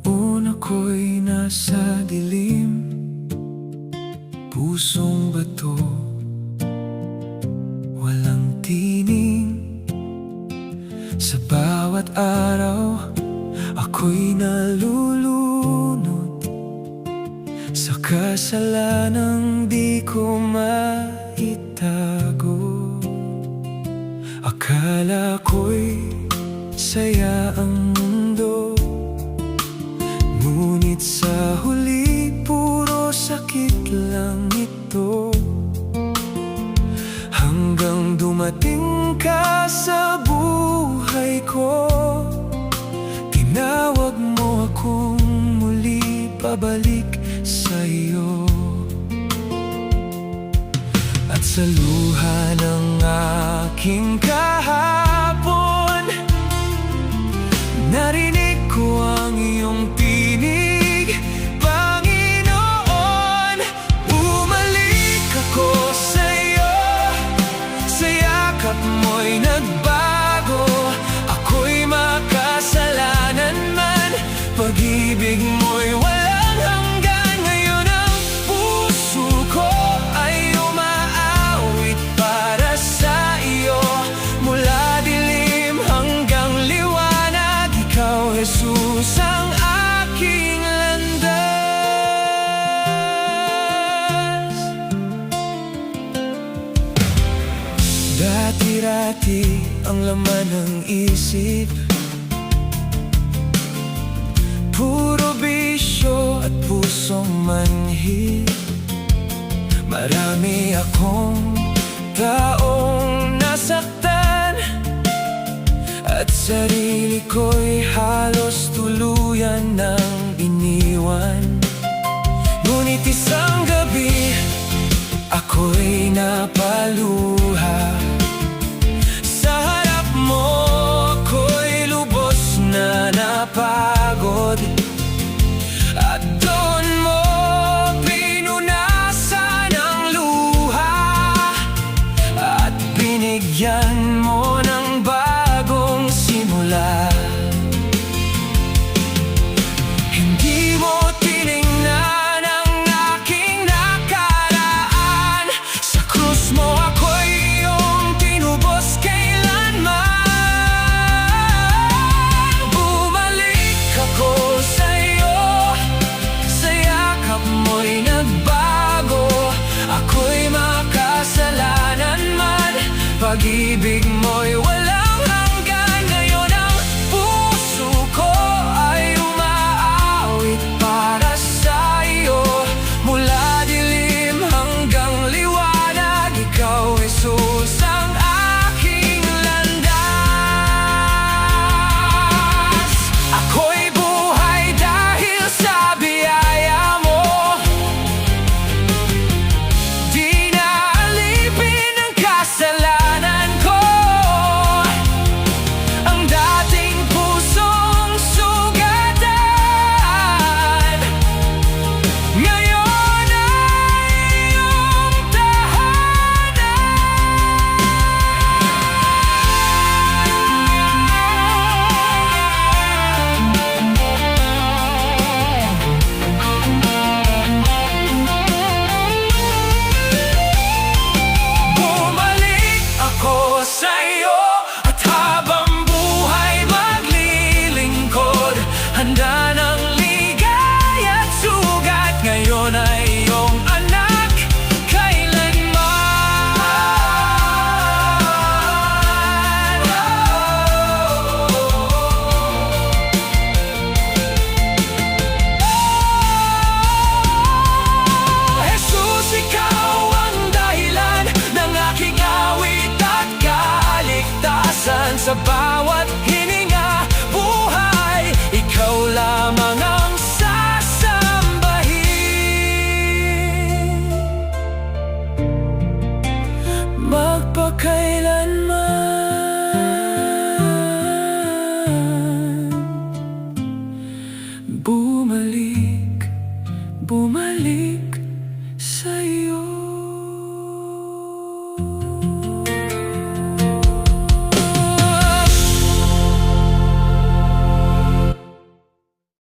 Noon ako'y nasa dilim, pusong bato, walang tining. Sa bawat araw, ako'y nalulunod sa kasalanang di ko maitago. Akala ko'y saya ang mundo, ngunit sa huli puro sakit lang ito. Hanggang dumating ka sa buhay ko, tinawag mo akong muli pabalik sa iyo. At sa luha ng aking kahapon, narinig ko ang iyong tinig, Panginoon. Bumalik ako sa iyo, sa yakap mo'y nagbago. Ako'y makasalanan man, pag-ibig mo'y walang hanggan. Ngayon ang puso ko ay umaawit para sa iyo. Mula dilim hanggang liwanag, ikaw, Jesus, ang aking landas. Dati-rati ang laman ng isip, puro bisyo at pusong manhid. Marami akong taong nasaktan, at sarili ko'y halos tuluyan ng iniwan. Ngunit isang gabi, ako'y napaluha. Sa harap mo, ako'y lubos na napagod. At doon mo pinunasan ang luha, at binigyan mo ng bagong simula. Hindi mo tiningnan ang aking nakaraan. Sa krus mo ako'y iyong tinubos kailanman. Bumalik ako sa iyo, sa yakap mo'y nagbago. Ako'y makasalanan man, pag-ibig mo'y walang hanggan. Ngayon ang puso ko ay umaawit para sa iyo. Mula dilim hanggang liwanag, ikaw, Jesus, ang aking landas. Ako'y buhay dahil sa biyaya mo, di na alipin ang kasalanan ko. Ang dating pusong sugatan, ngayon ay iyong tahanan. Bumalik ako sa iyo, at habang buhay maglilingkod, handa ng ligaya at sugat. Ngayon ay iyong anak, kailanman. Jesus, ikaw ang dahilan ng aking awit at kaligtasan. Sa bawat hininga, buhay, ikaw lamang ang sasambahin. Magpakailanman. Bumalik, bumalik sa iyo.